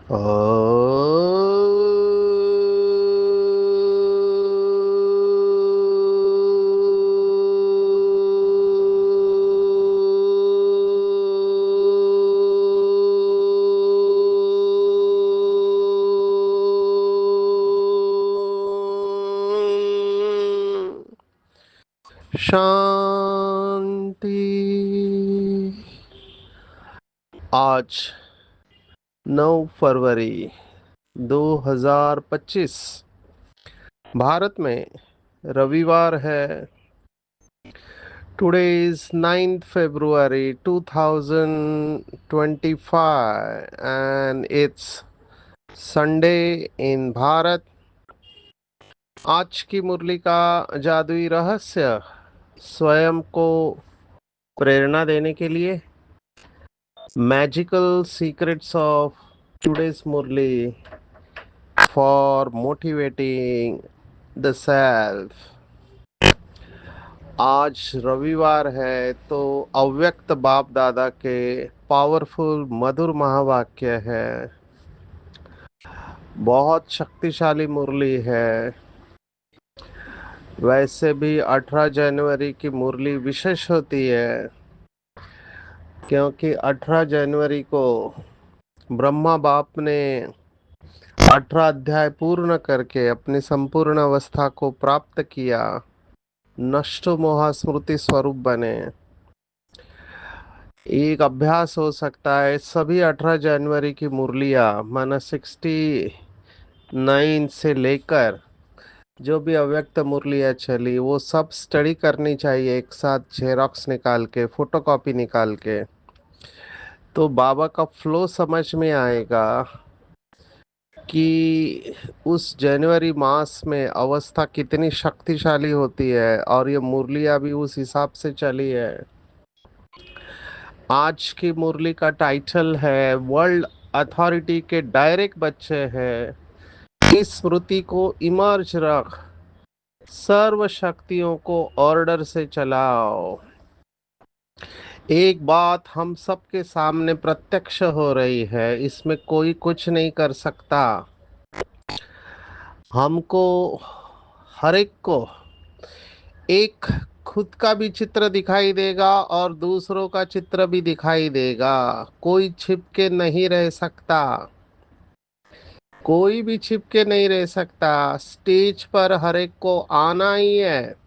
ओ शांति। आज 9 फरवरी 2025 भारत में रविवार है। Today is 9 February 2025 and it's Sunday in Bharat. आज की मुरली का जादुई रहस्य स्वयं को प्रेरणा देने के लिए magical secrets of today's Murli for motivating the self. आज रविवार है तो अव्यक्त बाप दादा के पावरफुल मधुर महावाक्य है। बहुत शक्तिशाली मुरली है। वैसे भी 18 जनवरी की मुरली विशेष होती है क्योंकि 18 जनवरी को ब्रह्मा बाप ने 18 अध्याय पूर्ण करके अपनी संपूर्ण अवस्था को प्राप्त किया, नष्ट मोह स्मृति स्वरूप बने। एक अभ्यास हो सकता है सभी 18 जनवरी की मुरलियाँ माना 69 से लेकर जो भी अव्यक्त मुरलियाँ चली वो सब स्टडी करनी चाहिए, एक साथ जेरॉक्स निकाल के फोटोकॉपी निकाल के। तो बाबा का फ्लो समझ में आएगा कि उस जनवरी मास में अवस्था कितनी शक्तिशाली होती है और ये मुरलियाँ भी उस हिसाब से चली है। आज की मुरली का टाइटल है वर्ल्ड अथॉरिटी के डायरेक्ट बच्चे हैं। इस स्मृति को इमर्ज रख, सर्व शक्तियों को ऑर्डर से चलाओ। एक बात हम सबके सामने प्रत्यक्ष हो रही है, इसमें कोई कुछ नहीं कर सकता। हमको हर एक को एक खुद का भी चित्र दिखाई देगा और दूसरों का चित्र भी दिखाई देगा। कोई छिप के नहीं रह सकता, कोई भी छिप के नहीं रह सकता। स्टेज पर हर एक को आना ही है।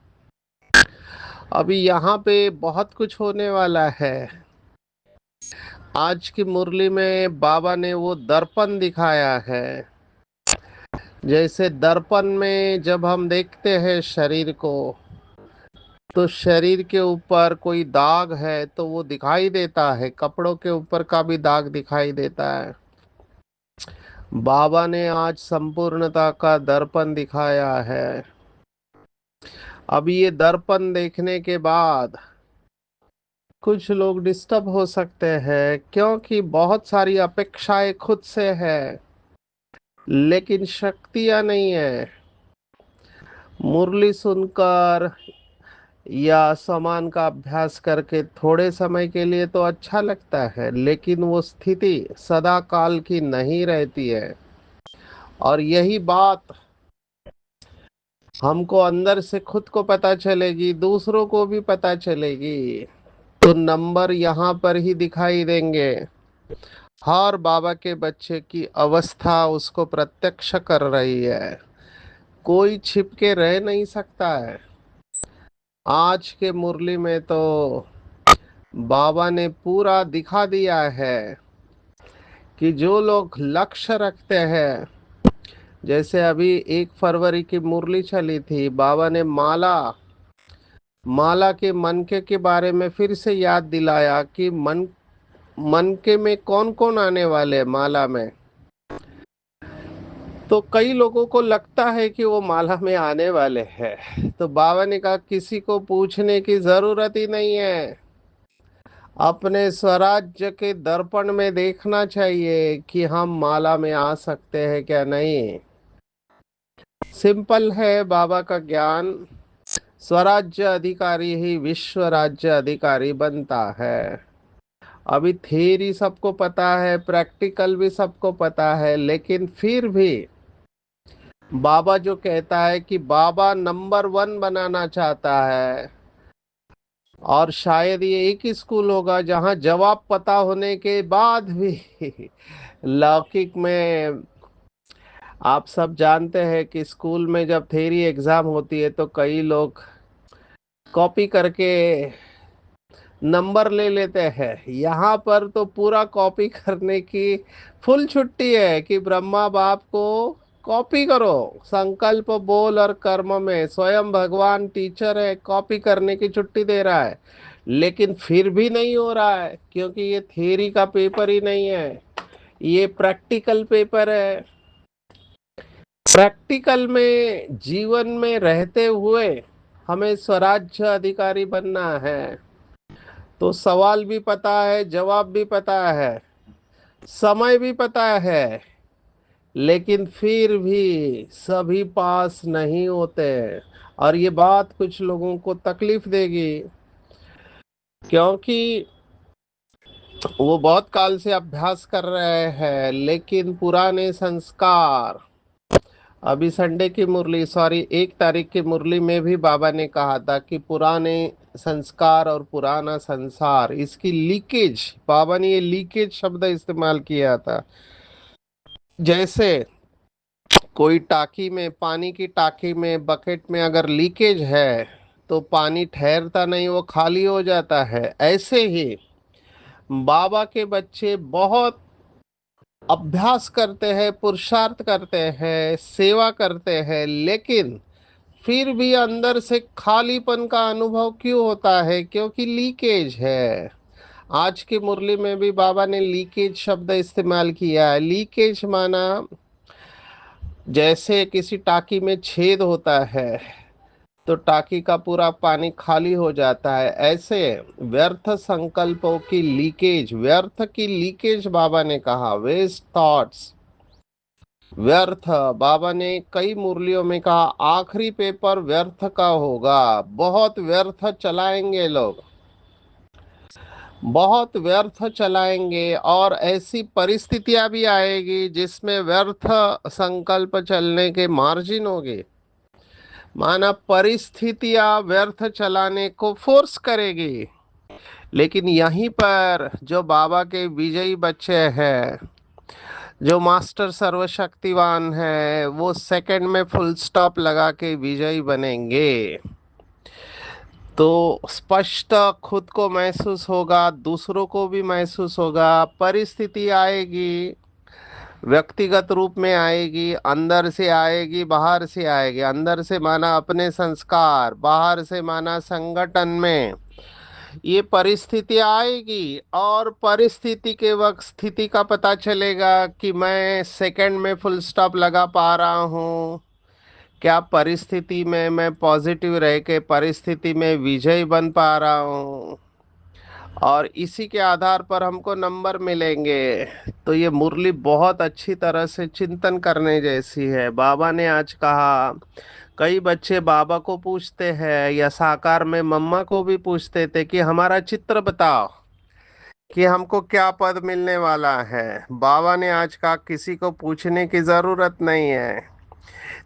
अभी यहाँ पे बहुत कुछ होने वाला है। आज की मुरली में बाबा ने वो दर्पण दिखाया है। जैसे दर्पण में जब हम देखते हैं शरीर को तो शरीर के ऊपर कोई दाग है तो वो दिखाई देता है, कपड़ों के ऊपर का भी दाग दिखाई देता है। बाबा ने आज संपूर्णता का दर्पण दिखाया है। अब ये दर्पण देखने के बाद कुछ लोग डिस्टर्ब हो सकते हैं क्योंकि बहुत सारी अपेक्षाएं खुद से है लेकिन शक्तियां नहीं है। मुरली सुनकर या सामान का अभ्यास करके थोड़े समय के लिए तो अच्छा लगता है लेकिन वो स्थिति सदा काल की नहीं रहती है। और यही बात हमको अंदर से खुद को पता चलेगी, दूसरों को भी पता चलेगी तो नंबर यहाँ पर ही दिखाई देंगे। हर बाबा के बच्चे की अवस्था उसको प्रत्यक्ष कर रही है, कोई छिप के रह नहीं सकता है। आज के मुरली में तो बाबा ने पूरा दिखा दिया है कि जो लोग लक्ष्य रखते हैं, जैसे अभी 1 फरवरी की मुरली चली थी, बाबा ने माला माला के मनके के बारे में फिर से याद दिलाया कि मनके में कौन कौन आने वाले हैं माला में। तो कई लोगों को लगता है कि वो माला में आने वाले हैं, तो बाबा ने कहा किसी को पूछने की जरूरत ही नहीं है। अपने स्वराज्य के दर्पण में देखना चाहिए कि हम माला में आ सकते हैं क्या नहीं। सिंपल है बाबा का ज्ञान। स्वराज्य अधिकारी ही विश्व राज्य अधिकारी बनता है। अभी थ्योरी सबको पता है, प्रैक्टिकल भी सबको पता है, लेकिन फिर भी बाबा जो कहता है कि बाबा नंबर वन बनाना चाहता है, और शायद ये एक ही स्कूल होगा जहां जवाब पता होने के बाद भी लौकिक में, आप सब जानते हैं कि स्कूल में जब थ्योरी एग्जाम होती है तो कई लोग कॉपी करके नंबर ले लेते हैं। यहाँ पर तो पूरा कॉपी करने की फुल छुट्टी है कि ब्रह्मा बाप को कॉपी करो, संकल्प बोल और कर्म में स्वयं भगवान टीचर है, कॉपी करने की छुट्टी दे रहा है। लेकिन फिर भी नहीं हो रहा है, क्योंकि ये थियरी का पेपर ही नहीं है, ये प्रैक्टिकल पेपर है। प्रैक्टिकल में जीवन में रहते हुए हमें स्वराज्य अधिकारी बनना है, तो सवाल भी पता है, जवाब भी पता है, समय भी पता है, लेकिन फिर भी सभी पास नहीं होते। और ये बात कुछ लोगों को तकलीफ देगी, क्योंकि वो बहुत काल से अभ्यास कर रहे हैं, लेकिन पुराने संस्कार। अभी संडे की मुरली, सॉरी 1 तारीख की मुरली में भी बाबा ने कहा था कि पुराने संस्कार और पुराना संसार, इसकी लीकेज, बाबा ने ये लीकेज शब्द इस्तेमाल किया था। जैसे कोई टाकी में, पानी की टाकी में, बकेट में अगर लीकेज है तो पानी ठहरता नहीं, वो खाली हो जाता है। ऐसे ही बाबा के बच्चे बहुत अभ्यास करते हैं, पुरुषार्थ करते हैं, सेवा करते हैं, लेकिन फिर भी अंदर से खालीपन का अनुभव क्यों होता है? क्योंकि लीकेज है। आज की मुरली में भी बाबा ने लीकेज शब्द इस्तेमाल किया है। लीकेज माना जैसे किसी टाकी में छेद होता है तो टाकी का पूरा पानी खाली हो जाता है, ऐसे व्यर्थ संकल्पों की लीकेज, व्यर्थ की लीकेज बाबा ने कहा, वेस्ट थॉट्स, व्यर्थ। बाबा ने कई मुरलियों में कहा आखिरी पेपर व्यर्थ का होगा, बहुत व्यर्थ चलाएंगे लोग, बहुत व्यर्थ चलाएंगे, और ऐसी परिस्थितियां भी आएगी जिसमें व्यर्थ संकल्प चलने के मार्जिन होंगे। माना परिस्थितियां व्यर्थ चलाने को फोर्स करेगी। लेकिन यहीं पर जो बाबा के विजयी बच्चे हैं, जो मास्टर सर्वशक्तिवान है, वो सेकंड में फुल स्टॉप लगा के विजयी बनेंगे। तो स्पष्ट खुद को महसूस होगा, दूसरों को भी महसूस होगा। परिस्थिति आएगी, व्यक्तिगत रूप में आएगी, अंदर से आएगी, बाहर से आएगी। अंदर से माना अपने संस्कार, बाहर से माना संगठन में ये परिस्थिति आएगी, और परिस्थिति के वक्त स्थिति का पता चलेगा कि मैं सेकंड में फुल स्टॉप लगा पा रहा हूँ, क्या परिस्थिति में मैं पॉजिटिव रह के परिस्थिति में विजयी बन पा रहा हूँ, और इसी के आधार पर हमको नंबर मिलेंगे। तो ये मुरली बहुत अच्छी तरह से चिंतन करने जैसी है। बाबा ने आज कहा, कई बच्चे बाबा को पूछते हैं, या साकार में मम्मा को भी पूछते थे कि हमारा चित्र बताओ कि हमको क्या पद मिलने वाला है। बाबा ने आज कहा किसी को पूछने की जरूरत नहीं है।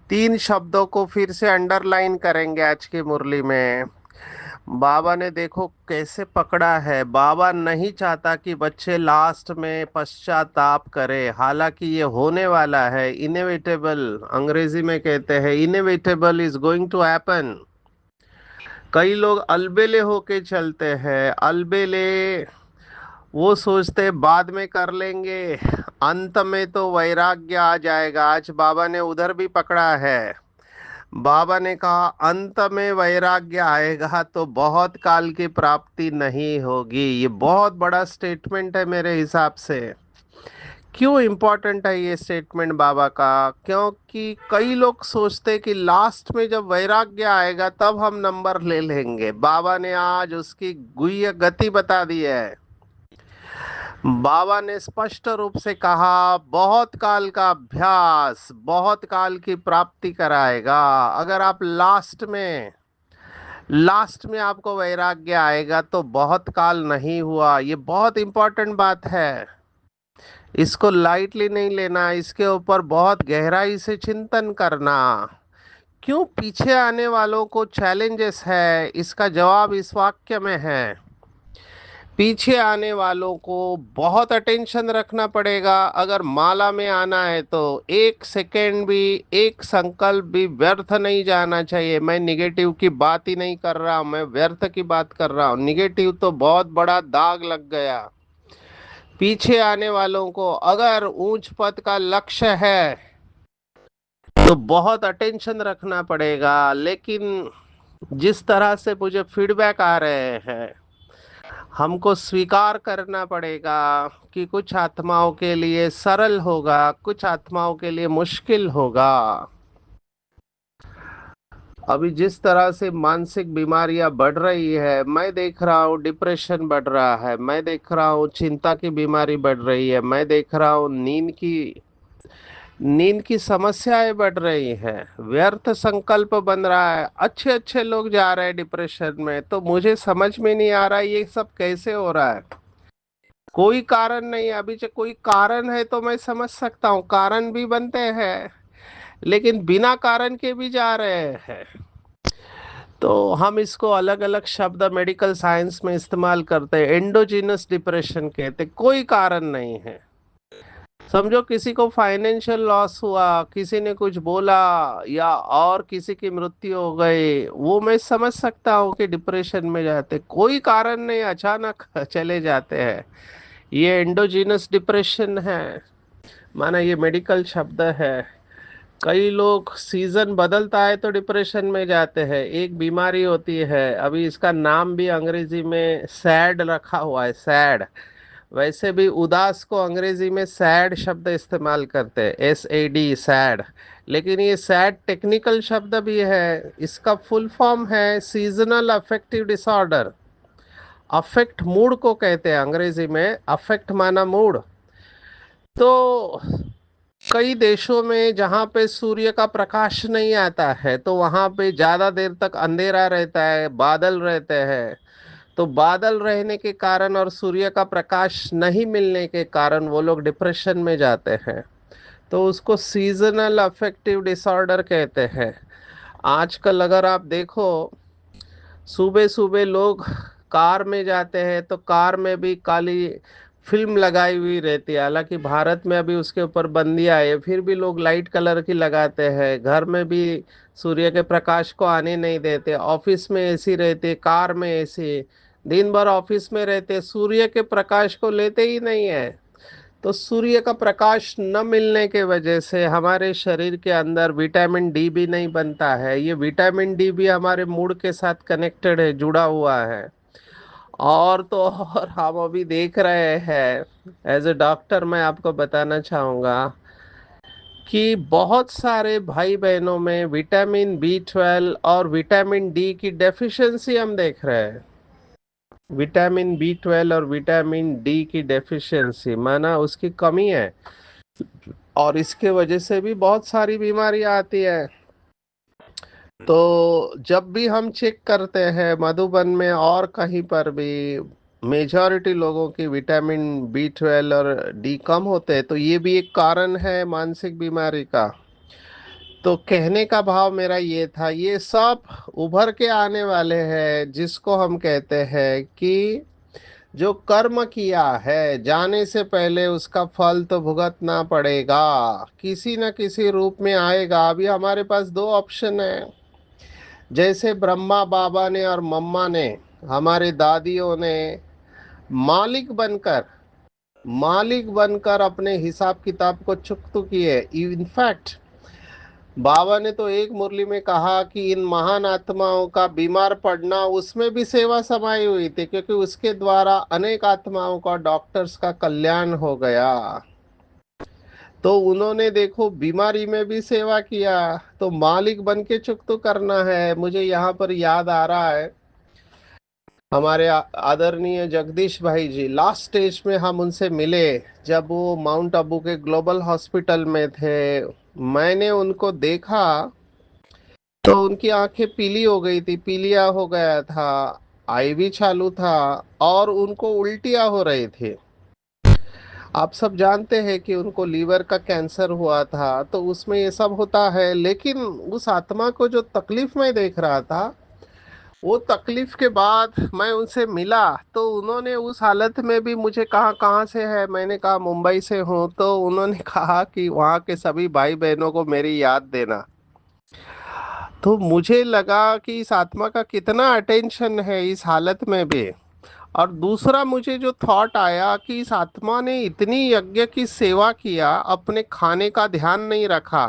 3 शब्दों को फिर से अंडरलाइन करेंगे आज की मुरली में। बाबा ने देखो कैसे पकड़ा है। बाबा नहीं चाहता कि बच्चे लास्ट में पश्चाताप करे, हालांकि ये होने वाला है, इनएविटेबल, अंग्रेजी में कहते हैं inevitable is going to happen. कई लोग अलबेले होके चलते हैं, अलबेले, वो सोचते बाद में कर लेंगे, अंत में तो वैराग्य आ जाएगा। आज बाबा ने उधर भी पकड़ा है। बाबा ने कहा अंत में वैराग्य आएगा तो बहुत काल की प्राप्ति नहीं होगी। ये बहुत बड़ा स्टेटमेंट है मेरे हिसाब से। क्यों इम्पोर्टेंट है ये स्टेटमेंट बाबा का? क्योंकि कई लोग सोचते कि लास्ट में जब वैराग्य आएगा तब हम नंबर ले लेंगे। बाबा ने आज उसकी गुह्य गति बता दी है। बाबा ने स्पष्ट रूप से कहा बहुत काल का अभ्यास बहुत काल की प्राप्ति कराएगा। अगर आप लास्ट में आपको वैराग्य आएगा तो बहुत काल नहीं हुआ। ये बहुत इंपॉर्टेंट बात है, इसको लाइटली नहीं लेना, इसके ऊपर बहुत गहराई से चिंतन करना। क्यों पीछे आने वालों को चैलेंजेस है, इसका जवाब इस वाक्य में है। पीछे आने वालों को बहुत अटेंशन रखना पड़ेगा। अगर माला में आना है तो एक सेकेंड भी, एक संकल्प भी व्यर्थ नहीं जाना चाहिए। मैं निगेटिव की बात ही नहीं कर रहा, मैं व्यर्थ की बात कर रहा हूँ। निगेटिव तो बहुत बड़ा दाग लग गया। पीछे आने वालों को अगर ऊंच पद का लक्ष्य है तो बहुत अटेंशन रखना पड़ेगा। लेकिन जिस तरह से मुझे फीडबैक आ रहे हैं, हमको स्वीकार करना पड़ेगा कि कुछ आत्माओं के लिए सरल होगा, कुछ आत्माओं के लिए मुश्किल होगा। अभी जिस तरह से मानसिक बीमारियां बढ़ रही है, मैं देख रहा हूँ डिप्रेशन बढ़ रहा है, मैं देख रहा हूँ चिंता की बीमारी बढ़ रही है, मैं देख रहा हूँ नींद की समस्याएं बढ़ रही हैं, व्यर्थ संकल्प बन रहा है, अच्छे अच्छे लोग जा रहे हैं डिप्रेशन में। तो मुझे समझ में नहीं आ रहा ये सब कैसे हो रहा है। कोई कारण नहीं है। अभी जो कोई कारण है तो मैं समझ सकता हूँ, कारण भी बनते हैं, लेकिन बिना कारण के भी जा रहे हैं। तो हम इसको अलग अलग शब्द मेडिकल साइंस में इस्तेमाल करते हैं, एंडोजीनस डिप्रेशन कहते, कोई कारण नहीं है। समझो किसी को फाइनेंशियल लॉस हुआ, किसी ने कुछ बोला, या और किसी की मृत्यु हो गई, वो मैं समझ सकता हूँ कि डिप्रेशन में जाते, कोई कारण नहीं, अचानक चले जाते हैं। ये एंडोजीनस डिप्रेशन है, माना ये मेडिकल शब्द है। कई लोग सीजन बदलता है तो डिप्रेशन में जाते हैं। एक बीमारी होती है, अभी इसका नाम भी अंग्रेजी में सैड रखा हुआ है, सैड। वैसे भी उदास को अंग्रेजी में सैड शब्द इस्तेमाल करते हैं, SAD, सैड। लेकिन ये सैड टेक्निकल शब्द भी है, इसका फुल फॉर्म है seasonal affective disorder. Affect mood को कहते हैं अंग्रेजी में, अफेक्ट माना मूड। तो कई देशों में जहाँ पे सूर्य का प्रकाश नहीं आता है तो वहाँ पे ज़्यादा देर तक अंधेरा रहता है, बादल रहते हैं। तो बादल रहने के कारण और सूर्य का प्रकाश नहीं मिलने के कारण वो लोग डिप्रेशन में जाते हैं। तो उसको सीजनल अफेक्टिव डिसऑर्डर कहते हैं। आजकल अगर आप देखो, सुबह सुबह लोग कार में जाते हैं तो कार में भी काली फिल्म लगाई हुई रहती है। हालांकि भारत में अभी उसके ऊपर बंदी आई है, फिर भी लोग लाइट कलर की लगाते हैं। घर में भी सूर्य के प्रकाश को आने नहीं देते, ऑफिस में एसी रहती, कार में एसी, दिन भर ऑफिस में रहते, सूर्य के प्रकाश को लेते ही नहीं है। तो सूर्य का प्रकाश न मिलने के वजह से हमारे शरीर के अंदर विटामिन डी भी नहीं बनता है। ये विटामिन डी भी हमारे मूड के साथ कनेक्टेड है, जुड़ा हुआ है। और तो और हम अभी देख रहे हैं, एज ए डॉक्टर मैं आपको बताना चाहूँगा कि बहुत सारे भाई बहनों में विटामिन B12 और विटामिन डी की डेफिशिएंसी हम देख रहे हैं। विटामिन B12 और विटामिन डी की डेफिशिएंसी माना उसकी कमी है, और इसके वजह से भी बहुत सारी बीमारियां आती है। तो जब भी हम चेक करते हैं मधुबन में और कहीं पर भी, मेजॉरिटी लोगों की विटामिन B12 और डी कम होते हैं। तो ये भी एक कारण है मानसिक बीमारी का। तो कहने का भाव मेरा ये था, ये सब उभर के आने वाले हैं, जिसको हम कहते हैं कि जो कर्म किया है जाने से पहले उसका फल तो भुगतना पड़ेगा, किसी न किसी रूप में आएगा। अभी हमारे पास दो ऑप्शन है, जैसे ब्रह्मा बाबा ने और मम्मा ने, हमारे दादियों ने मालिक बनकर अपने हिसाब किताब को चुकता किए। इनफैक्ट बाबा ने तो एक मुरली में कहा कि इन महान आत्माओं का बीमार पड़ना उसमें भी सेवा समाई हुई थी, क्योंकि उसके द्वारा अनेक आत्माओं का, डॉक्टर्स का कल्याण हो गया। तो उन्होंने देखो बीमारी में भी सेवा किया। तो मालिक बन के चुक तो करना है। मुझे यहाँ पर याद आ रहा है, हमारे आदरणीय जगदीश भाई जी, लास्ट स्टेज में हम उनसे मिले जब वो माउंट आबू के ग्लोबल हॉस्पिटल में थे। मैंने उनको देखा तो उनकी आंखें पीली हो गई थी, पीलिया हो गया था, आई भी चालू था, और उनको उल्टियां हो रही थी। आप सब जानते हैं कि उनको लीवर का कैंसर हुआ था, तो उसमें ये सब होता है। लेकिन उस आत्मा को जो तकलीफ में देख रहा था, वो तकलीफ के बाद मैं उनसे मिला, तो उन्होंने उस हालत में भी मुझे कहा कहाँ से है, मैंने कहा मुंबई से हूँ, तो उन्होंने कहा कि वहाँ के सभी भाई बहनों को मेरी याद देना। तो मुझे लगा कि इस आत्मा का कितना अटेंशन है इस हालत में भी। और दूसरा मुझे जो थॉट आया कि इस आत्मा ने इतनी यज्ञ की सेवा किया, अपने खाने का ध्यान नहीं रखा।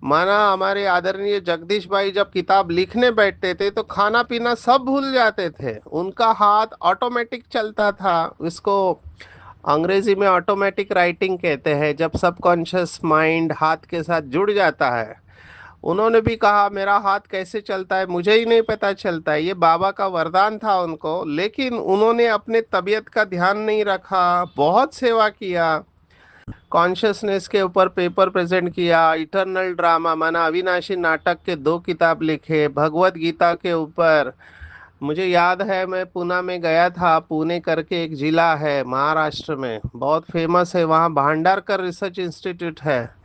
माना हमारे आदरणीय जगदीश भाई जब किताब लिखने बैठते थे तो खाना पीना सब भूल जाते थे, उनका हाथ ऑटोमेटिक चलता था। इसको अंग्रेजी में ऑटोमेटिक राइटिंग कहते हैं, जब सबकॉन्शियस माइंड हाथ के साथ जुड़ जाता है। उन्होंने भी कहा मेरा हाथ कैसे चलता है मुझे ही नहीं पता चलता है, ये बाबा का वरदान था उनको। लेकिन उन्होंने अपने तबीयत का ध्यान नहीं रखा, बहुत सेवा किया। कॉन्शियसनेस के ऊपर पेपर प्रेजेंट किया, इटर्नल ड्रामा माना अविनाशी नाटक के 2 किताब लिखे, भगवत गीता के ऊपर। मुझे याद है मैं पूना में गया था, पुणे करके एक जिला है महाराष्ट्र में, बहुत फेमस है, वहाँ भांडारकर रिसर्च इंस्टीट्यूट है।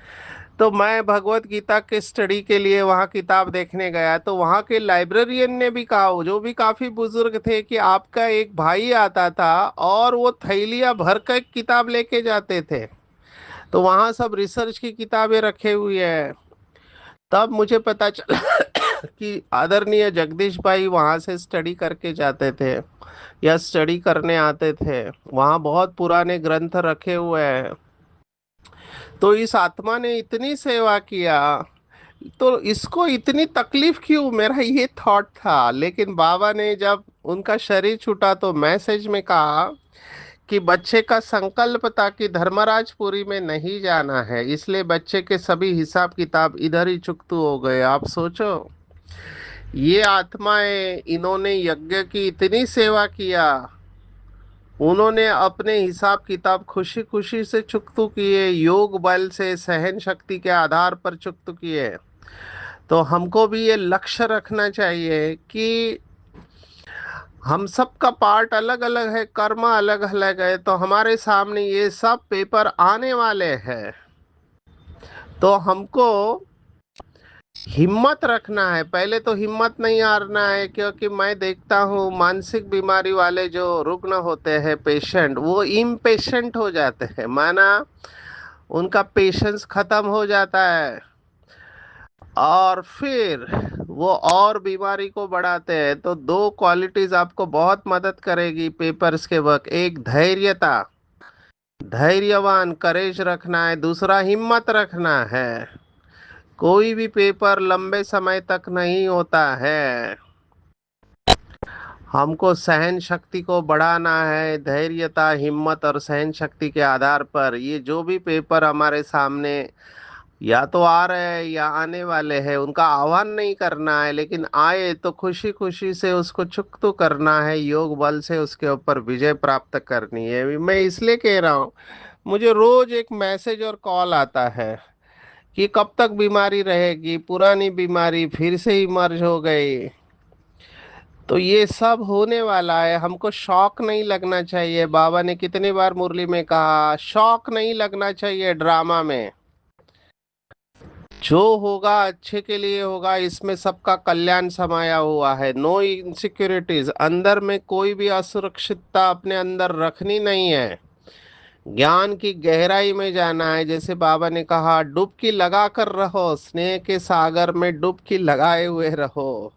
तो मैं भगवत गीता के स्टडी के लिए वहाँ किताब देखने गया, तो वहाँ के लाइब्रेरियन ने भी कहा, जो भी काफी बुजुर्ग थे, कि आपका एक भाई आता था और वो थैलियाँ भर कर किताब लेके जाते थे। तो वहाँ सब रिसर्च की किताबें रखे हुई है। तब मुझे पता चला कि आदरणीय जगदीश भाई वहाँ से स्टडी करके जाते थे या स्टडी करने आते थे। वहाँ बहुत पुराने ग्रंथ रखे हुए हैं। तो इस आत्मा ने इतनी सेवा किया, तो इसको इतनी तकलीफ क्यों, मेरा ये थॉट था। लेकिन बाबा ने जब उनका शरीर छूटा तो मैसेज में कहा कि बच्चे का संकल्प था कि धर्मराजपुरी में नहीं जाना है, इसलिए बच्चे के सभी हिसाब किताब इधर ही चुकतू हो गए। आप सोचो, ये आत्माएं, इन्होंने यज्ञ की इतनी सेवा किया, उन्होंने अपने हिसाब किताब खुशी खुशी से चुकतू किए, योग बल से सहन शक्ति के आधार पर चुकतू किए। तो हमको भी ये लक्ष्य रखना चाहिए कि हम सब का पार्ट अलग अलग है, कर्म अलग अलग है, तो हमारे सामने ये सब पेपर आने वाले हैं। तो हमको हिम्मत रखना है, पहले तो हिम्मत नहीं हारना है। क्योंकि मैं देखता हूँ मानसिक बीमारी वाले जो रुग्ण होते हैं, पेशेंट, वो इम्पेशेंट हो जाते हैं, माना उनका पेशेंस खत्म हो जाता है, और फिर वो और बीमारी को बढ़ाते हैं। तो 2 क्वालिटीज आपको बहुत मदद करेगी पेपर्स के वक्त, एक धैर्यता, धैर्यवान करेज रखना है, दूसरा हिम्मत रखना है। कोई भी पेपर लंबे समय तक नहीं होता है, हमको सहन शक्ति को बढ़ाना है। धैर्यता, हिम्मत और सहन शक्ति के आधार पर ये जो भी पेपर हमारे सामने या तो आ रहे हैं या आने वाले हैं, उनका आह्वान नहीं करना है, लेकिन आए तो खुशी खुशी से उसको चुकतो करना है, योग बल से उसके ऊपर विजय प्राप्त करनी है। मैं इसलिए कह रहा हूँ, मुझे रोज एक मैसेज और कॉल आता है कि कब तक बीमारी रहेगी, पुरानी बीमारी फिर से इमर्ज हो गई। तो ये सब होने वाला है, हमको शौक नहीं लगना चाहिए। बाबा ने कितनी बार मुरली में कहा, शौक नहीं लगना चाहिए ड्रामा में। जो होगा अच्छे के लिए होगा, इसमें सबका कल्याण समाया हुआ है। नो इनसिक्योरिटीज, अंदर में कोई भी असुरक्षितता अपने अंदर रखनी नहीं है। ज्ञान की गहराई में जाना है, जैसे बाबा ने कहा, डुबकी लगा कर रहो, स्नेह के सागर में डुबकी लगाए हुए रहो,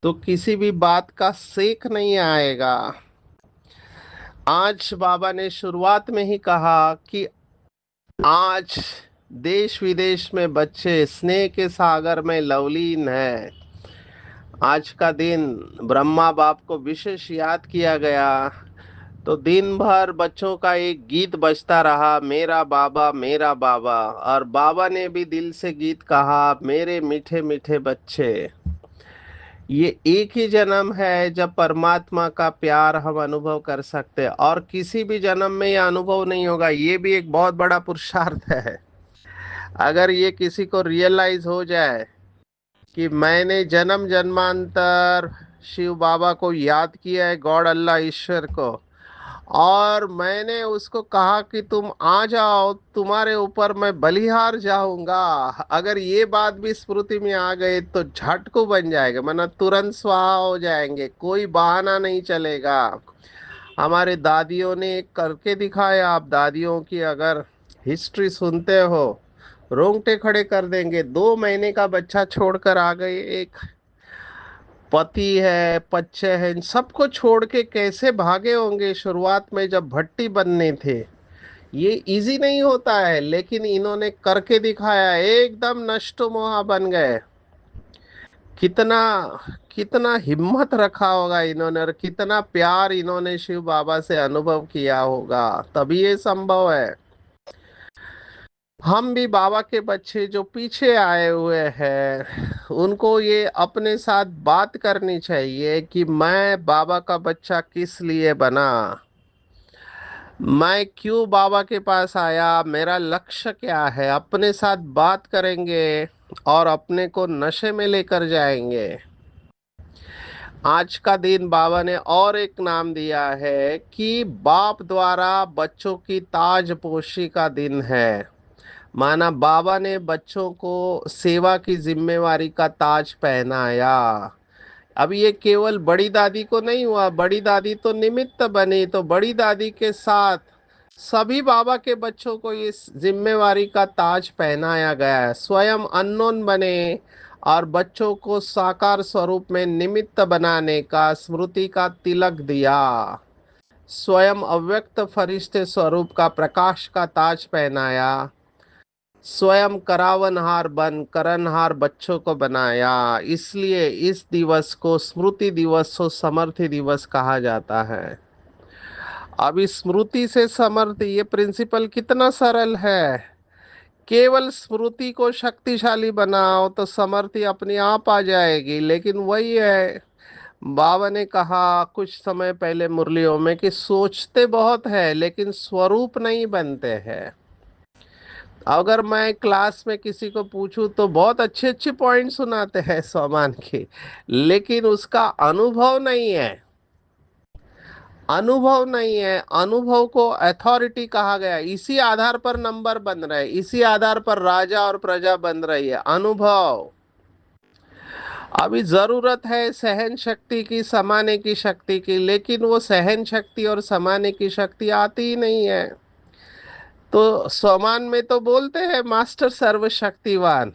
तो किसी भी बात का सेक नहीं आएगा। आज बाबा ने शुरुआत में ही कहा कि आज देश विदेश में बच्चे स्नेह के सागर में लवलीन है। आज का दिन ब्रह्मा बाप को विशेष याद किया गया, तो दिन भर बच्चों का एक गीत बजता रहा, मेरा बाबा मेरा बाबा। और बाबा ने भी दिल से गीत कहा, मेरे मीठे मीठे बच्चे। ये एक ही जन्म है जब परमात्मा का प्यार हम अनुभव कर सकते हैं, और किसी भी जन्म में यह अनुभव नहीं होगा। ये भी एक बहुत बड़ा पुरुषार्थ है, अगर ये किसी को रियलाइज हो जाए कि मैंने जन्म जन्मांतर शिव बाबा को याद किया है, गॉड अल्लाह ईश्वर को, और मैंने उसको कहा कि तुम आ जाओ, तुम्हारे ऊपर मैं बलिहार जाऊंगा। अगर ये बात भी स्मृति में आ गई तो झटको बन जाएगा, मतलब तुरंत स्वाहा हो जाएंगे, कोई बहाना नहीं चलेगा। हमारे दादियों ने एक करके दिखाया। आप दादियों की अगर हिस्ट्री सुनते हो, रोंगटे खड़े कर देंगे। 2 महीने का बच्चा छोड़कर आ गए, एक पति है, बच्चे हैं, इन सबको छोड़ के कैसे भागे होंगे शुरुआत में जब भट्टी बनने थे। ये इजी नहीं होता है, लेकिन इन्होंने करके दिखाया, एकदम नष्टो मोहा बन गए। कितना कितना हिम्मत रखा होगा इन्होंने, और कितना प्यार इन्होंने शिव बाबा से अनुभव किया होगा, तभी ये संभव है। हम भी बाबा के बच्चे जो पीछे आए हुए हैं, उनको ये अपने साथ बात करनी चाहिए कि मैं बाबा का बच्चा किस लिए बना, मैं क्यों बाबा के पास आया, मेरा लक्ष्य क्या है। अपने साथ बात करेंगे और अपने को नशे में लेकर जाएंगे। आज का दिन बाबा ने और एक नाम दिया है कि बाप द्वारा बच्चों की ताजपोशी का दिन है। माना बाबा ने बच्चों को सेवा की जिम्मेवारी का ताज पहनाया। अब ये केवल बड़ी दादी को नहीं हुआ, बड़ी दादी तो निमित्त बनी, तो बड़ी दादी के साथ सभी बाबा के बच्चों को इस जिम्मेवारी का ताज पहनाया गया है। स्वयं अननोन बने और बच्चों को साकार स्वरूप में निमित्त बनाने का, स्मृति का तिलक दिया। स्वयं अव्यक्त फरिश्ते स्वरूप का प्रकाश का ताज पहनाया। स्वयं करावनहार बन करनहार बच्चों को बनाया। इसलिए इस दिवस को स्मृति दिवस और समर्थि दिवस कहा जाता है। अब इस स्मृति से समर्थ, ये प्रिंसिपल कितना सरल है। केवल स्मृति को शक्तिशाली बनाओ तो समर्थि अपने आप आ जाएगी। लेकिन वही है, बाबा ने कहा कुछ समय पहले मुरलियों में कि सोचते बहुत है लेकिन स्वरूप नहीं बनते हैं। अगर मैं क्लास में किसी को पूछूं तो बहुत अच्छे अच्छे पॉइंट सुनाते हैं सामान के, लेकिन उसका अनुभव नहीं है। अनुभव नहीं है, अनुभव को अथॉरिटी कहा गया। इसी आधार पर नंबर बन रहे, इसी आधार पर राजा और प्रजा बन रही है, अनुभव। अभी जरूरत है सहन शक्ति की, समाने की शक्ति की, लेकिन वो सहन शक्ति और समाने की शक्ति आती ही नहीं है। तो समान में तो बोलते हैं मास्टर सर्वशक्तिवान,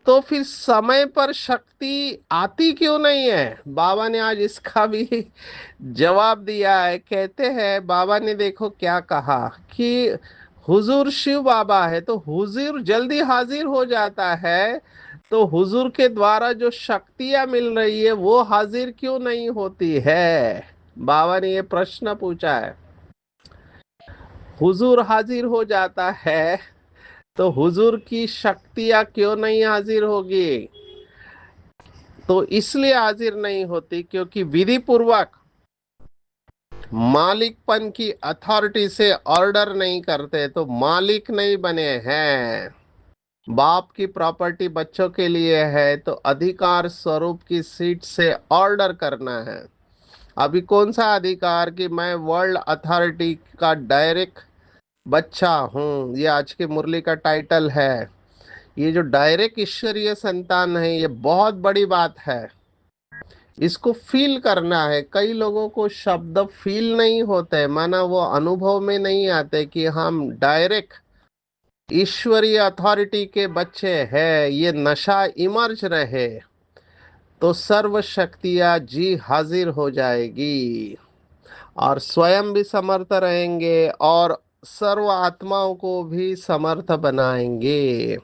तो फिर समय पर शक्ति आती क्यों नहीं है। बाबा ने आज इसका भी जवाब दिया है। कहते हैं बाबा ने, देखो क्या कहा कि हुजूर शिव बाबा है तो हुजूर जल्दी हाजिर हो जाता है, तो हुजूर के द्वारा जो शक्तियां मिल रही है वो हाजिर क्यों नहीं होती है। बाबा ने ये प्रश्न पूछा है। हुजूर हाजिर हो जाता है तो हुजूर की शक्तियां क्यों नहीं हाजिर होगी। तो इसलिए हाजिर नहीं होती क्योंकि विधि पूर्वक मालिकपन की अथॉरिटी से ऑर्डर नहीं करते, तो मालिक नहीं बने हैं। बाप की प्रॉपर्टी बच्चों के लिए है तो अधिकार स्वरूप की सीट से ऑर्डर करना है। अभी कौन सा अधिकार कि मैं वर्ल्ड अथॉरिटी का डायरेक्ट बच्चा हूँ, ये आज की मुरली का टाइटल है। ये जो डायरेक्ट ईश्वरीय संतान है, ये बहुत बड़ी बात है। इसको फील करना है। कई लोगों को शब्द फील नहीं होते, माना वो अनुभव में नहीं आते कि हम डायरेक्ट ईश्वरीय अथॉरिटी के बच्चे हैं। ये नशा इमर्ज रहे तो सर्व शक्तियाँ जी हाजिर हो जाएगी और स्वयं भी समर्थ रहेंगे और सर्व आत्माओं को भी समर्थ बनाएंगे।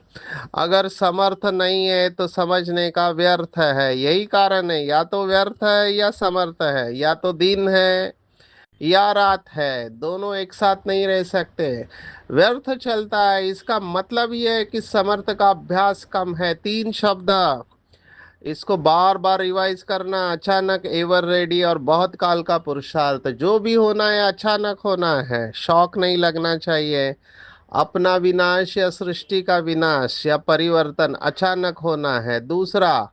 अगर समर्थ नहीं है तो समझने का व्यर्थ है। यही कारण है, या तो व्यर्थ है या समर्थ है, या तो दिन है या रात है, दोनों एक साथ नहीं रह सकते। व्यर्थ चलता है, इसका मतलब यह है कि समर्थ का अभ्यास कम है। 3 शब्द, इसको बार बार रिवाइज करना। अचानक, एवर रेडी और बहुत काल का पुरुषार्थ। जो भी होना है अचानक होना है, शौक नहीं लगना चाहिए। अपना विनाश या सृष्टि का विनाश या परिवर्तन अचानक होना है। दूसरा,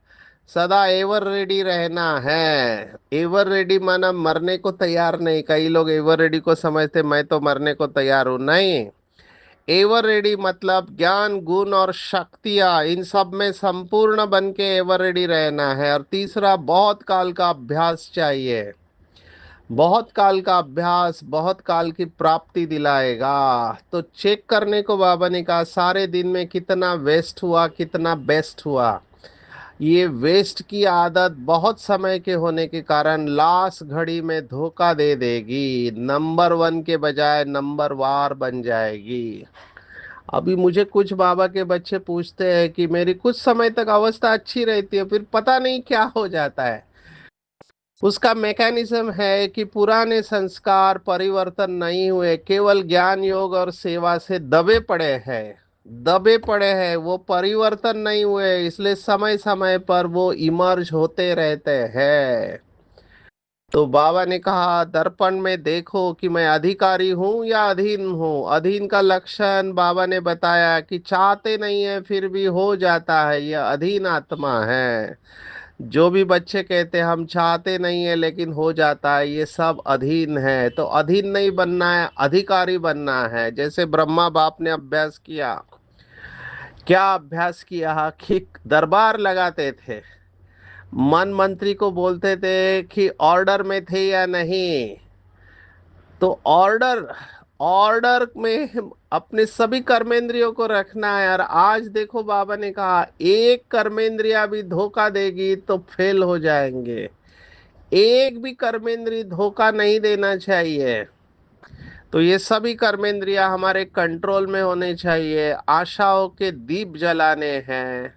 सदा एवर रेडी रहना है। एवर रेडी माना मरने को तैयार नहीं। कई लोग एवर रेडी को समझते मैं तो मरने को तैयार हूं, नहीं। एवर रेडी मतलब ज्ञान, गुण और शक्तियां इन सब में संपूर्ण बन के एवर रेडी रहना है। और तीसरा, बहुत काल का अभ्यास चाहिए। बहुत काल का अभ्यास बहुत काल की प्राप्ति दिलाएगा। तो चेक करने को बाबा ने कहा सारे दिन में कितना वेस्ट हुआ, कितना बेस्ट हुआ। ये वेस्ट की आदत बहुत समय के होने के कारण लास्ट घड़ी में धोखा दे देगी, नंबर वन के बजाय नंबर वार बन जाएगी। अभी मुझे कुछ बाबा के बच्चे पूछते हैं कि मेरी कुछ समय तक अवस्था अच्छी रहती है, फिर पता नहीं क्या हो जाता है। उसका मैकेनिज्म है कि पुराने संस्कार परिवर्तन नहीं हुए, केवल ज्ञान, योग और सेवा से दबे पड़े हैं। दबे पड़े हैं, वो परिवर्तन नहीं हुए, इसलिए समय समय पर वो इमर्ज होते रहते हैं। तो बाबा ने कहा दर्पण में देखो कि मैं अधिकारी हूं या अधीन हूं। अधीन का लक्षण बाबा ने बताया कि चाहते नहीं है फिर भी हो जाता है, यह अधीन आत्मा है। जो भी बच्चे कहते हैं हम चाहते नहीं है लेकिन हो जाता है, ये सब अधीन है। तो अधीन नहीं बनना है, अधिकारी बनना है। जैसे ब्रह्मा बाप ने अभ्यास किया, क्या अभ्यास किया कि दरबार लगाते थे, मन मंत्री को बोलते थे कि ऑर्डर में थे या नहीं। तो ऑर्डर ऑर्डर में अपने सभी कर्मेंद्रियों को रखना है। और आज देखो बाबा ने कहा एक कर्मेंद्रिया भी धोखा देगी तो फेल हो जाएंगे। एक भी कर्मेंद्रिय धोखा नहीं देना चाहिए। तो ये सभी कर्मेंद्रिया हमारे कंट्रोल में होने चाहिए। आशाओं के दीप जलाने हैं,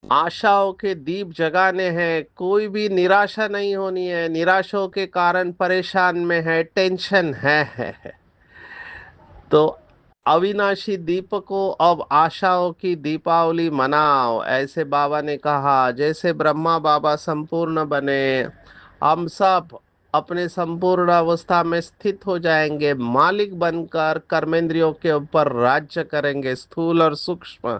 आशाओं के दीप जगाने हैं। कोई भी निराशा नहीं होनी है। निराशों के कारण परेशान में है, टेंशन है। तो अविनाशी दीप को अब आशाओं की दीपावली मनाओ, ऐसे बाबा ने कहा। जैसे ब्रह्मा बाबा संपूर्ण बने, हम सब अपने संपूर्ण अवस्था में स्थित हो जाएंगे, मालिक बनकर कर्मेंद्रियों के ऊपर राज्य करेंगे। स्थूल और सूक्ष्म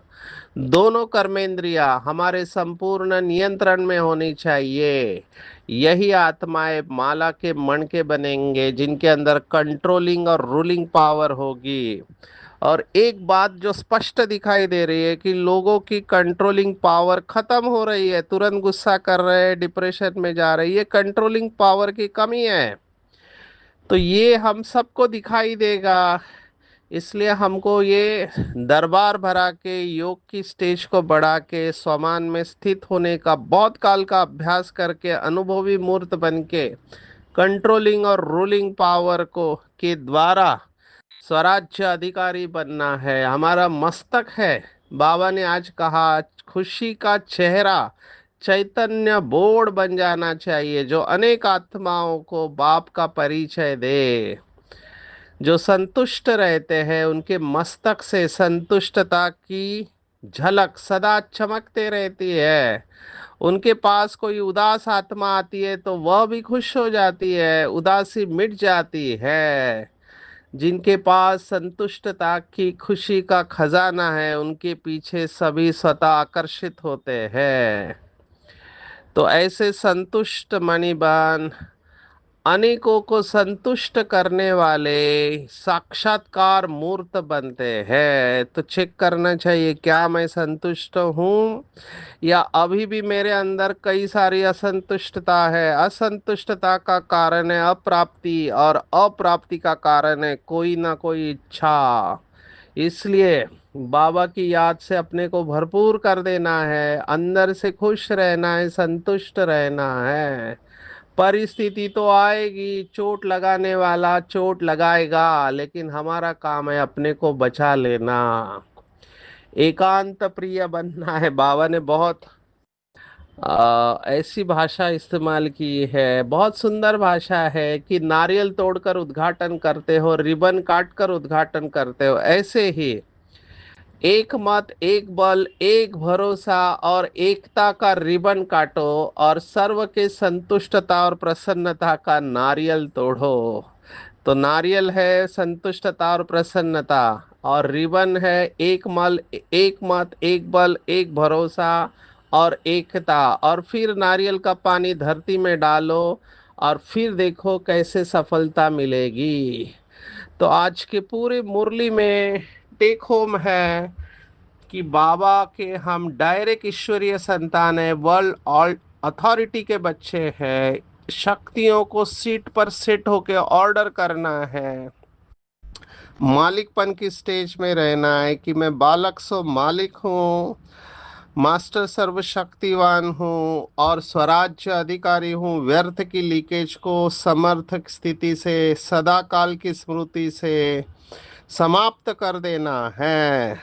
दोनों कर्मेंद्रिया हमारे संपूर्ण नियंत्रण में होनी चाहिए। यही आत्माएं माला के मणके बनेंगे जिनके अंदर कंट्रोलिंग और रूलिंग पावर होगी। और एक बात जो स्पष्ट दिखाई दे रही है कि लोगों की कंट्रोलिंग पावर खत्म हो रही है, तुरंत गुस्सा कर रहे हैं, डिप्रेशन में जा रही है, कंट्रोलिंग पावर की कमी है। तो ये हम सबको दिखाई देगा। इसलिए हमको ये दरबार भरा के योग की स्टेज को बढ़ा के स्वमान में स्थित होने का, बहुत काल का अभ्यास करके अनुभवी मूर्त बन के कंट्रोलिंग और रूलिंग पावर को के द्वारा स्वराज्य अधिकारी बनना है। हमारा मस्तक है। बाबा ने आज कहा खुशी का चेहरा चैतन्य बोर्ड बन जाना चाहिए जो अनेक आत्माओं को बाप का परिचय दे। जो संतुष्ट रहते हैं उनके मस्तक से संतुष्टता की झलक सदा चमकते रहती है। उनके पास कोई उदास आत्मा आती है तो वह भी खुश हो जाती है, उदासी मिट जाती है। जिनके पास संतुष्टता की खुशी का खजाना है उनके पीछे सभी स्वतः आकर्षित होते हैं। तो ऐसे संतुष्ट मणिबान अनेकों को संतुष्ट करने वाले साक्षात्कार मूर्त बनते हैं। तो चेक करना चाहिए क्या मैं संतुष्ट हूँ या अभी भी मेरे अंदर कई सारी असंतुष्टता है। असंतुष्टता का कारण है अप्राप्ति और अप्राप्ति का कारण है कोई ना कोई इच्छा। इसलिए बाबा की याद से अपने को भरपूर कर देना है, अंदर से खुश रहना है, संतुष्ट रहना है। परिस्थिति तो आएगी, चोट लगाने वाला चोट लगाएगा, लेकिन हमारा काम है अपने को बचा लेना। एकांत प्रिय बनना है। बाबा ने बहुत ऐसी भाषा इस्तेमाल की है, बहुत सुंदर भाषा है कि नारियल तोड़कर उद्घाटन करते हो, रिबन काट कर उद्घाटन करते हो, ऐसे ही एक मत, एक बल, एक भरोसा और एकता का रिबन काटो और सर्व के संतुष्टता और प्रसन्नता का नारियल तोड़ो। तो नारियल है संतुष्टता और प्रसन्नता। और रिबन है एक मत एक बल एक भरोसा और एकता। और फिर नारियल का पानी धरती में डालो और फिर देखो कैसे सफलता मिलेगी। तो आज के पूरे मुरली में टेक होम है कि बाबा के हम डायरेक्ट ईश्वरीय संतान है, वर्ल्ड ऑल अथॉरिटी के बच्चे हैं। शक्तियों को सीट पर सेट होके ऑर्डर करना है, मालिकपन की स्टेज में रहना है कि मैं बालक सो मालिक हूँ, मास्टर सर्वशक्तिवान हूँ और स्वराज्य अधिकारी हूँ। व्यर्थ की लीकेज को समर्थक स्थिति से, सदा काल की स्मृति से समाप्त कर देना है।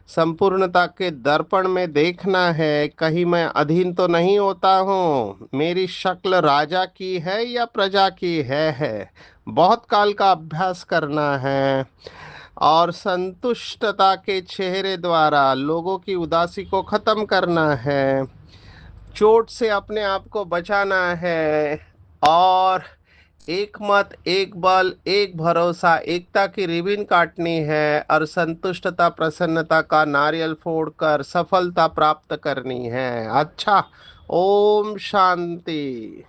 संपूर्णता के दर्पण में देखना है, कहीं मैं अधीन तो नहीं होता हूँ। मेरी शक्ल राजा की है या प्रजा की है। बहुत काल का अभ्यास करना है और संतुष्टता के चेहरे द्वारा लोगों की उदासी को खत्म करना है। चोट से अपने आप को बचाना है और एक मत एक बल एक भरोसा एकता की रिबन काटनी है और संतुष्टता प्रसन्नता का नारियल फोड़कर सफलता प्राप्त करनी है। अच्छा, ओम शांति।